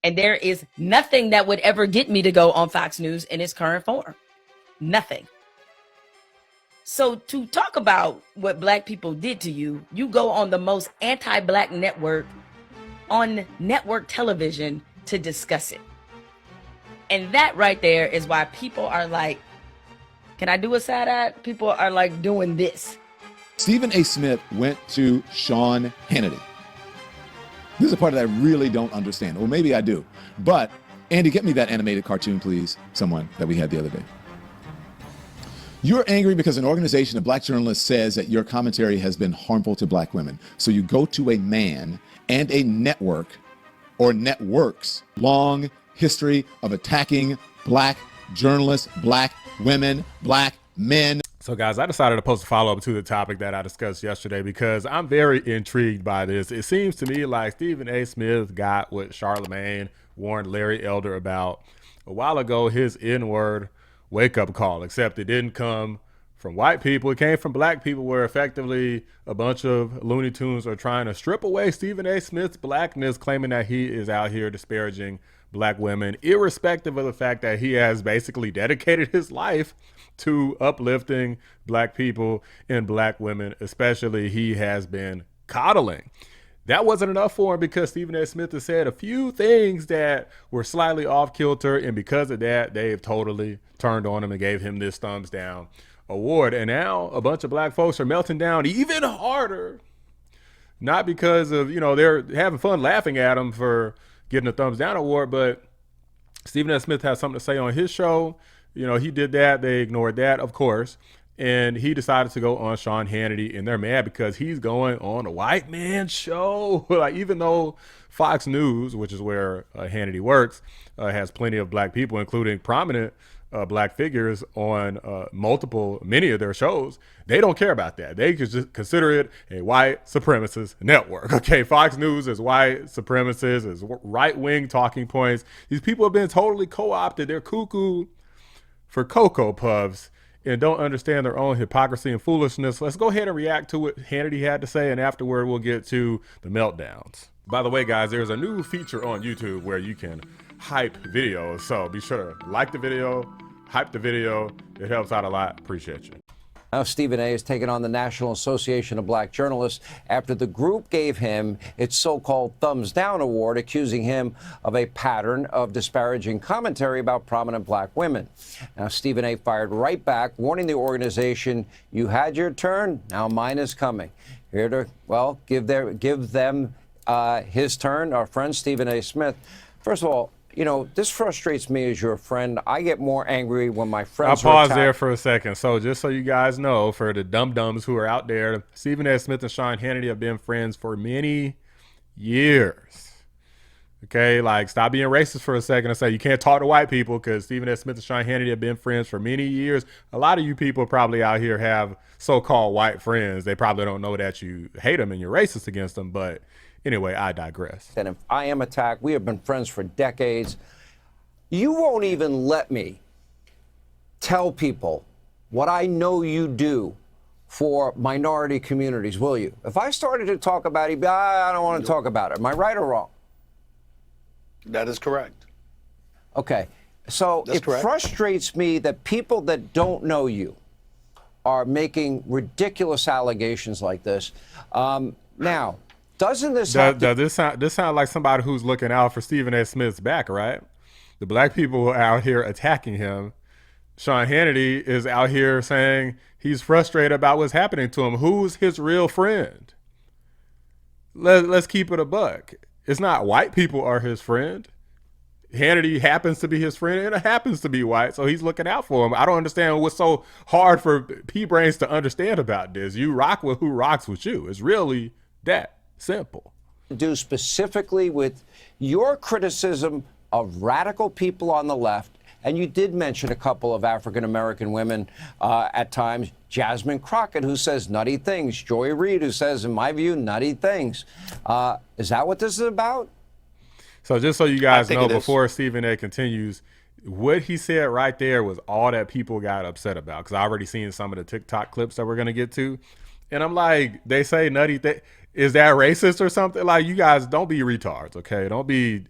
And there is nothing that would ever get me to go on Fox News in its current form. Nothing. So to talk about what black people did to you, you go on the most anti-black network on network television to discuss it. And that right there is why people are like, can I do a side eye? People are like doing this. Stephen A. Smith went to Sean Hannity. This is a part that I really don't understand. Well, maybe I do. But, Andy, get me that animated cartoon, please. Someone that we had the other day. You're angry because an organization of black journalists says that your commentary has been harmful to black women. So you go to a man and a network or networks, long history of attacking black journalists, black women, black men. So guys, I decided to post a follow-up to the topic that I discussed yesterday because I'm very intrigued by this. It seems to me like Stephen A. Smith got what Charlemagne warned Larry Elder about a while ago, his N-word wake-up call, except it didn't come from white people. It came from black people, where effectively a bunch of Looney Tunes are trying to strip away Stephen A. Smith's blackness, claiming that he is out here disparaging black women, irrespective of the fact that he has basically dedicated his life to uplifting black people and black women, especially he has been coddling. That wasn't enough for him because Stephen A. Smith has said a few things that were slightly off kilter, and because of that, they've totally turned on him and gave him this thumbs down award. And now a bunch of black folks are melting down even harder, not because of, you know, they're having fun laughing at him for getting a thumbs down award, but Stephen A. Smith has something to say on his show. You know, he did that. They ignored that, of course. And he decided to go on Sean Hannity, and they're mad because he's going on a white man show. Like, even though Fox News, which is where Hannity works, has plenty of black people, including prominent black figures on many of their shows, they don't care about that. They could just consider it a white supremacist network. Okay, Fox News is white supremacist, is right-wing talking points. These people have been totally co-opted. They're cuckoo for Cocoa Puffs and don't understand their own hypocrisy and foolishness. Let's go ahead and react to what Hannity had to say, and afterward we'll get to the meltdowns. By the way, guys, there's a new feature on YouTube where you can hype videos, so be sure to like the video, hype the video. It helps out a lot. Appreciate you. Now, Stephen A. has taken on the National Association of Black Journalists after the group gave him its so-called thumbs down award, accusing him of a pattern of disparaging commentary about prominent black women. Now, Stephen A. fired right back, warning the organization, "You had your turn, now mine is coming." Here to, well, give them his turn, our friend Stephen A. Smith. First of all, you know, this frustrates me as your friend. I get more angry when my friends I'll pause there for a second. So just so you guys know, for the dum-dums who are out there, Stephen A. Smith and Sean Hannity have been friends for many years. Okay, like, stop being racist for a second and say you can't talk to white people, because Stephen A. Smith and Sean Hannity have been friends for many years. A lot of you people probably out here have so-called white friends. They probably don't know that you hate them and you're racist against them, but anyway, I digress. And if I am attacked, we have been friends for decades. You won't even let me tell people what I know you do for minority communities, will you? If I started to talk about it, I don't want to talk about it. Am I right or wrong? That is correct. Okay. So it frustrates me that people that don't know you are making ridiculous allegations like this. Now, doesn't this this sound like somebody who's looking out for Stephen A. Smith's back, right? The black people are out here attacking him. Sean Hannity is out here saying he's frustrated about what's happening to him. Who's his real friend? Let's keep it a buck. It's not white people are his friend. Hannity happens to be his friend, and it happens to be white, so he's looking out for him. I don't understand what's so hard for P-brains to understand about this. You rock with who rocks with you. It's really that simple. Do specifically with your criticism of radical people on the left, and you did mention a couple of African-American women at times, Jasmine Crockett, who says nutty things, Joy Reid, who says, in my view, nutty things. Is that what this is about? So just so you guys know, before Stephen A. continues, what he said right there was all that people got upset about, because I already seen some of the TikTok clips that we're going to get to. And I'm like, they say nutty thing. Is that racist or something? Like, you guys don't be retards, okay? Don't be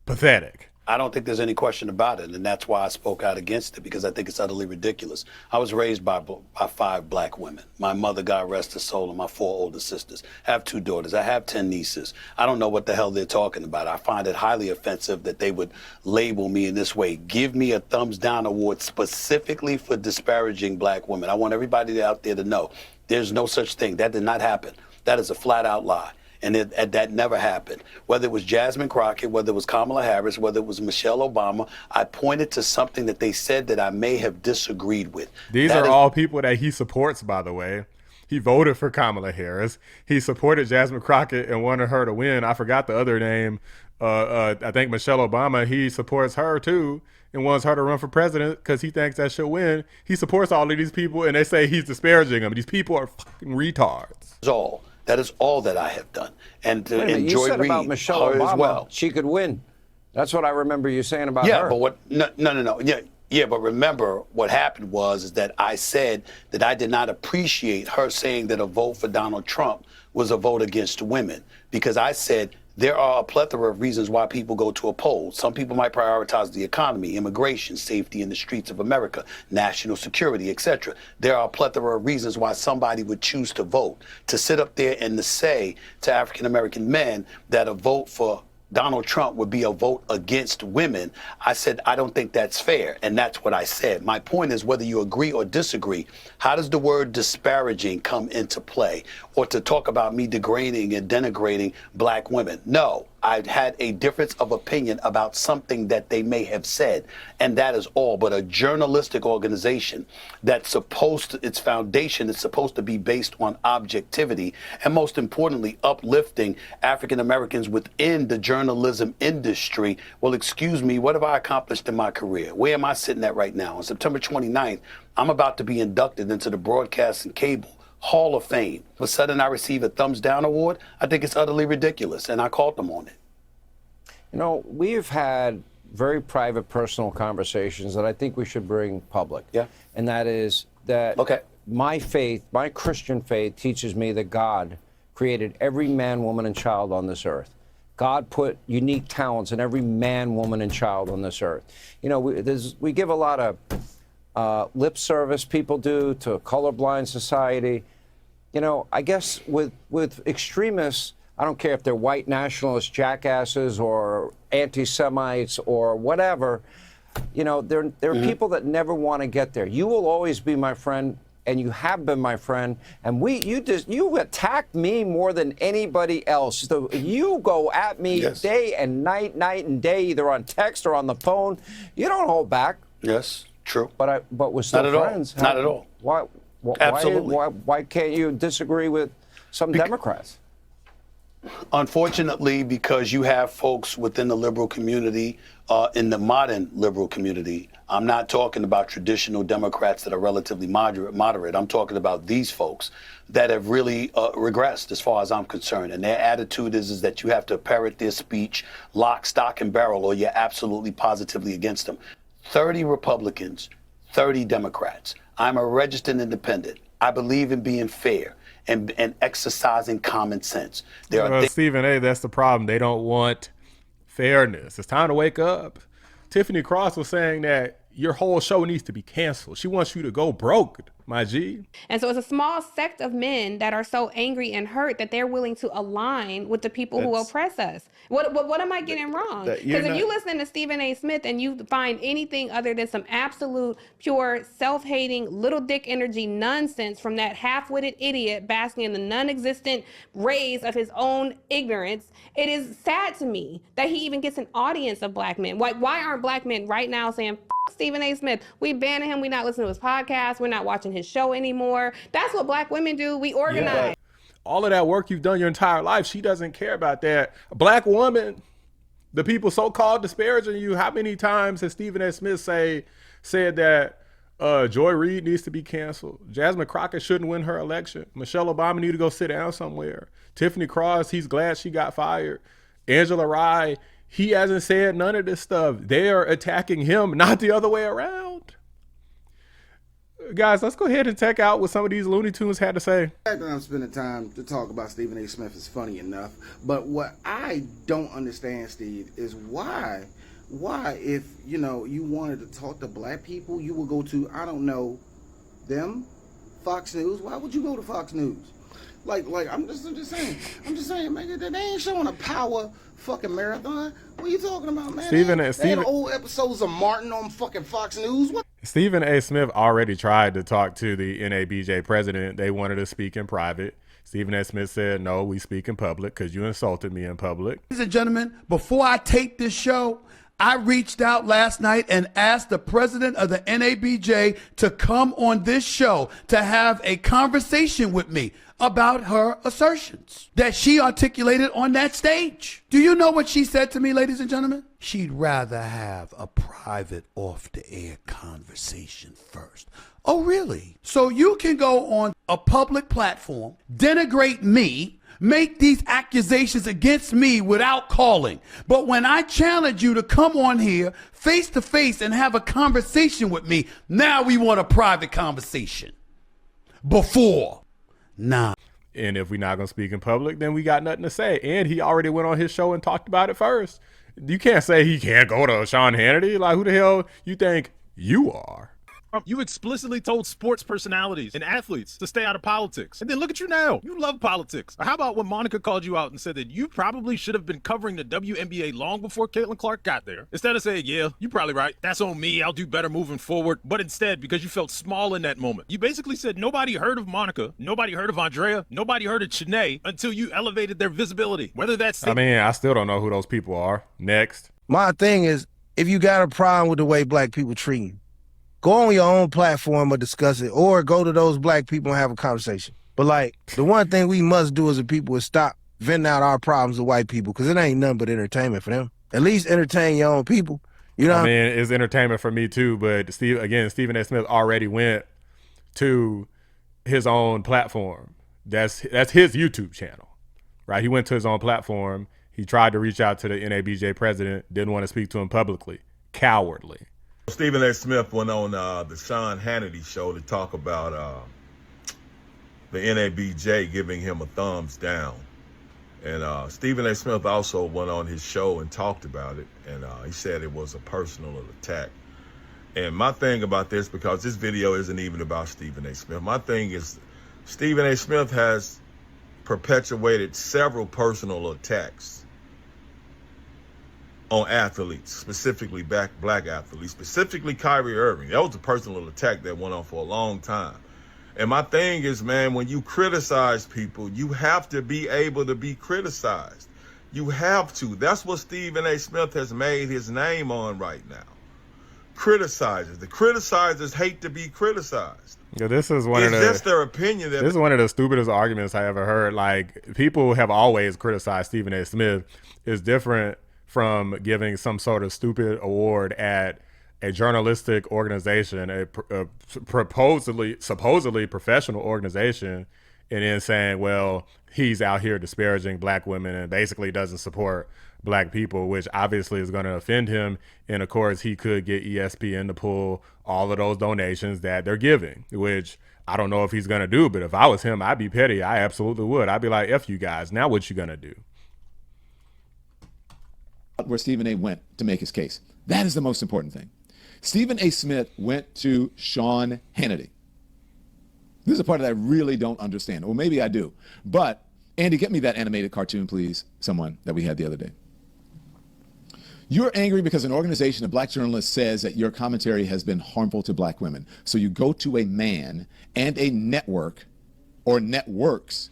pathetic. I don't think there's any question about it, and that's why I spoke out against it, because I think it's utterly ridiculous. I was raised by 5 black women. My mother, God rest her soul, and my 4 older sisters. I have 2 daughters. I have 10 nieces. I don't know what the hell they're talking about. I find it highly offensive that they would label me in this way. Give me a thumbs down award specifically for disparaging black women. I want everybody out there to know there's no such thing. That did not happen. That is a flat out lie. And that never happened. Whether it was Jasmine Crockett, whether it was Kamala Harris, whether it was Michelle Obama, I pointed to something that they said that I may have disagreed with. These are all people that he supports, by the way. He voted for Kamala Harris. He supported Jasmine Crockett and wanted her to win. I forgot the other name. I think Michelle Obama, he supports her too and wants her to run for president because he thinks that she'll win. He supports all of these people, and they say he's disparaging them. These people are fucking retards. That's all. That is all that I have done. And to enjoy you said Reid, about Michelle her Obama, as well. she could win. That's what I remember you saying about her. Yeah, but what? No. Yeah, but remember what happened is that I said that I did not appreciate her saying that a vote for Donald Trump was a vote against women, because I said there are a plethora of reasons why people go to a poll. Some people might prioritize the economy, immigration, safety in the streets of America, national security, etc. There are a plethora of reasons why somebody would choose to vote. To sit up there and to say to African American men that a vote for Donald Trump would be a vote against women, I said, I don't think that's fair. And that's what I said. My point is, whether you agree or disagree, how does the word disparaging come into play? Or to talk about me degrading and denigrating black women? No, I had a difference of opinion about something that they may have said. And that is all. But a journalistic organization that's its foundation is supposed to be based on objectivity, and most importantly, uplifting African Americans within the journalism industry. Well, excuse me, what have I accomplished in my career? Where am I sitting at right now? On September 29th, I'm about to be inducted into the Broadcast and Cable Hall of Fame. All of a sudden, I receive a thumbs down award. I think it's utterly ridiculous, and I called them on it. You know, we've had very private, personal conversations that I think we should bring public. Yeah. And that is that my faith, my Christian faith, teaches me that God created every man, woman, and child on this earth. God put unique talents in every man, woman, and child on this earth. You know, we give a lot of lip service, people do, to a colorblind society. You know, I guess with extremists, I don't care if they're white nationalist jackasses or anti-Semites or whatever, you know, there are people that never want to get there. You will always be my friend, and you have been my friend, and you attack me more than anybody else. So you go at me day and night and day, either on text or on the phone. You don't hold back. Yes, true. But we're still friends. Not at all. Absolutely. Why can't you disagree with some Democrats? Unfortunately, because you have folks within the liberal community, in the modern liberal community. I'm not talking about traditional Democrats that are relatively moderate. I'm talking about these folks that have really regressed as far as I'm concerned. And their attitude is that you have to parrot their speech lock, stock, and barrel, or you're absolutely positively against them. 30 Republicans, 30 Democrats. I'm a registered independent. I believe in being fair and exercising common sense. Stephen A., that's the problem. They don't want fairness. It's time to wake up. Tiffany Cross was saying that your whole show needs to be canceled. She wants you to go broke, my G. And so it's a small sect of men that are so angry and hurt that they're willing to align with the people who oppress us. What am I getting wrong? Because if you listen to Stephen A. Smith and you find anything other than some absolute, pure, self-hating, little dick energy nonsense from that half-witted idiot basking in the non-existent rays of his own ignorance, it is sad to me that he even gets an audience of black men. Why aren't black men right now saying, Stephen A. Smith, we banning him, we not listening to his podcast, we're not watching his show anymore? That's what black women do. We organize. Yeah. All of that work you've done your entire life, she doesn't care about that. A black woman, the people so-called disparaging you, how many times has Stephen A. Smith said that Joy Reid needs to be canceled? Jasmine Crockett shouldn't win her election. Michelle Obama need to go sit down somewhere. Tiffany Cross, he's glad she got fired. Angela Rye, he hasn't said none of this stuff. They are attacking him, not the other way around. Guys, let's go ahead and check out what some of these Looney Tunes had to say. The fact that I'm spending time to talk about Stephen A. Smith is funny enough, but what I don't understand, Steve, is why if you wanted to talk to black people, you would go to, I don't know, them, Fox News. Why would you go to Fox News? Like I'm just saying, man, they ain't showing a power fucking marathon. What are you talking about, man? They had old episodes of Martin on fucking Fox News. What? Stephen A. Smith already tried to talk to the NABJ president. They wanted to speak in private. Stephen A. Smith said, no, we speak in public because you insulted me in public. Ladies and gentlemen, before I tape this show, I reached out last night and asked the president of the NABJ to come on this show to have a conversation with me about her assertions that she articulated on that stage. Do you know what she said to me, ladies and gentlemen? She'd rather have a private off-the-air conversation first. Oh, really? So you can go on a public platform, denigrate me, make these accusations against me without calling. But when I challenge you to come on here face to face and have a conversation with me, now we want a private conversation. Before, nah. And if we're not going to speak in public, then we got nothing to say. And he already went on his show and talked about it first. You can't say he can't go to Sean Hannity. Like, who the hell you think you are? You explicitly told sports personalities and athletes to stay out of politics. And then look at you now. You love politics. Or how about when Monica called you out and said that you probably should have been covering the WNBA long before Caitlin Clark got there? Instead of saying, yeah, you're probably right. That's on me. I'll do better moving forward. But instead, because you felt small in that moment, you basically said nobody heard of Monica, nobody heard of Andrea, nobody heard of Shanae until you elevated their visibility. Whether that's... I still don't know who those people are. Next. My thing is, if you got a problem with the way black people treat you, go on your own platform or discuss it, or go to those black people and have a conversation. But like, the one thing we must do as a people is stop venting out our problems to white people, because it ain't nothing but entertainment for them. At least entertain your own people. You know, it's entertainment for me too. But Stephen A. Smith already went to his own platform. That's his YouTube channel, right? He went to his own platform. He tried to reach out to the NABJ president, didn't want to speak to him publicly. Cowardly. Stephen A. Smith went on the Sean Hannity show to talk about the NABJ giving him a thumbs down. And Stephen A. Smith also went on his show and talked about it. And he said it was a personal attack. And my thing about this, because this video isn't even about Stephen A. Smith, my thing is Stephen A. Smith has perpetuated several personal attacks on athletes, specifically black athletes, specifically Kyrie Irving. That was a personal attack that went on for a long time. And my thing is, man, when you criticize people, you have to be able to be criticized. You have to. That's what Stephen A. Smith has made his name on right now. Criticizers. The criticizers hate to be criticized. Yeah, this is that's their opinion. This is one of the stupidest arguments I ever heard. Like, people have always criticized Stephen A. Smith. It's different from giving some sort of stupid award at a journalistic organization, a supposedly professional organization, and then saying, well, he's out here disparaging black women and basically doesn't support black people, which obviously is going to offend him. And of course, he could get ESPN to pull all of those donations that they're giving, which I don't know if he's going to do. But if I was him, I'd be petty. I absolutely would. I'd be like, F you guys. Now what you going to do? Where Stephen A. went to make his case. That is the most important thing. Stephen A. Smith went to Sean Hannity. This is a part that I really don't understand. Well, maybe I do. But, Andy, get me that animated cartoon, please, someone that we had the other day. You're angry because an organization of black journalists says that your commentary has been harmful to black women. So you go to a man and a network or networks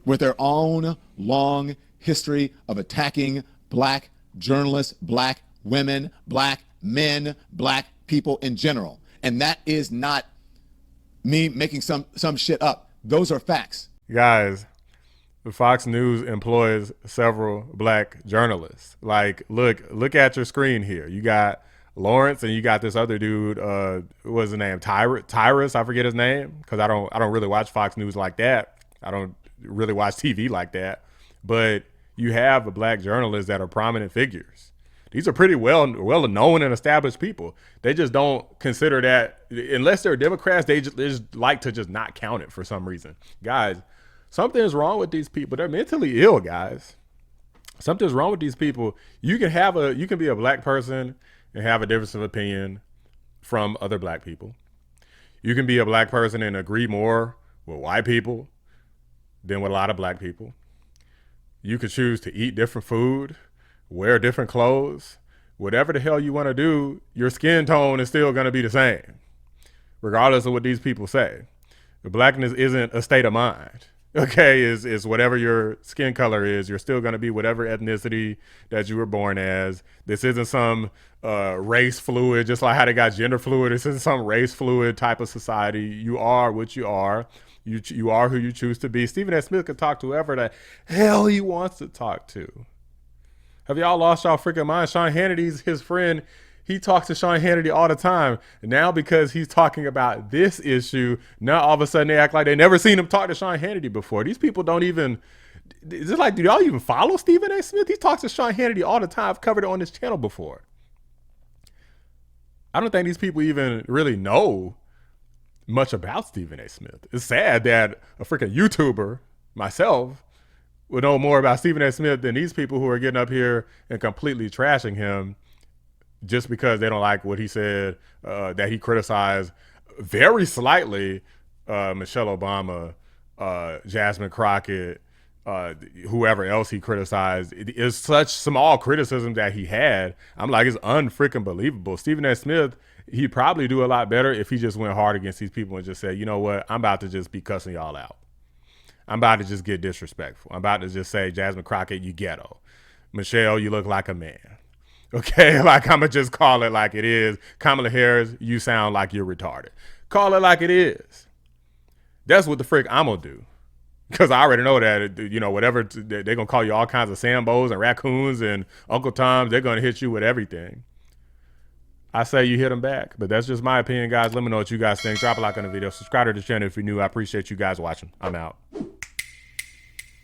with their own long history of attacking black journalists, black women, black men, black people in general. And that is not me making some shit up. Those are facts. Guys, Fox News employs several black journalists. Like, look at your screen here. You got Lawrence and you got this other dude, what's his name? Tyrus, I forget his name, because I don't really watch Fox News like that. I don't really watch TV like that. But you have black journalists that are prominent figures. These are pretty well known and established people. They just don't consider that, unless they're Democrats, they just like to just not count it for some reason. Guys, something's wrong with these people. They're mentally ill, guys. Something's wrong with these people. You can be a black person and have a difference of opinion from other black people. You can be a black person and agree more with white people than with a lot of black people. You could choose to eat different food, wear different clothes, whatever the hell you want to do, your skin tone is still going to be the same, regardless of what these people say. The blackness isn't a state of mind. Okay, is whatever your skin color is, you're still going to be whatever ethnicity that you were born as. This isn't some race fluid, just like how they got gender fluid. This isn't some race fluid type of society. You are what you are. You are who you choose to be. Stephen A. Smith can talk to whoever the hell he wants to talk to. Have y'all lost y'all freaking mind? Sean Hannity's his friend. He talks to Sean Hannity all the time. Now, because he's talking about this issue, now all of a sudden they act like they never seen him talk to Sean Hannity before. These people don't even, is it like, do y'all even follow Stephen A. Smith? He talks to Sean Hannity all the time. I've covered it on this channel before. I don't think these people even really know much about Stephen A. Smith. It's sad that a freaking YouTuber, myself, would know more about Stephen A. Smith than these people who are getting up here and completely trashing him just because they don't like what he said, that he criticized very slightly Michelle Obama, Jasmine Crockett, whoever else he criticized. It is such small criticism that he had. I'm like, it's unfreaking believable. Stephen A. Smith, he'd probably do a lot better if he just went hard against these people and just said, you know what, I'm about to just be cussing y'all out. I'm about to just get disrespectful. I'm about to just say, Jasmine Crockett, you ghetto. Michelle, you look like a man. Okay, like I'm going to just call it like it is. Kamala Harris, you sound like you're retarded. Call it like it is. That's what the frick I'm going to do. Because I already know that, you know, whatever, they're going to call you all kinds of Sambos and raccoons and Uncle Toms. They're going to hit you with everything. I say you hit them back. But that's just my opinion, guys. Let me know what you guys think. Drop a like on the video. Subscribe to the channel if you're new. I appreciate you guys watching. I'm out.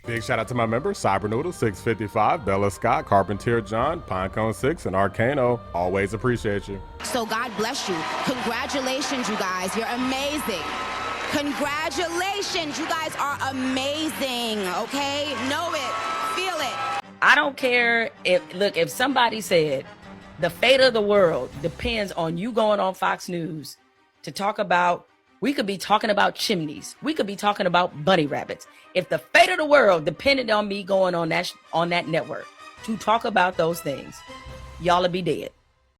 Big shout out to my members, Cybernoodle 655, Bella Scott, Carpentier John, Pinecone 6, and Arcano. Always appreciate you. So God bless you. Congratulations, you guys. You're amazing. Congratulations. You guys are amazing. Okay? Know it. Feel it. I don't care if somebody said the fate of the world depends on you going on Fox News to talk about, we could be talking about chimneys. We could be talking about bunny rabbits. If the fate of the world depended on me going on that network to talk about those things, y'all would be dead.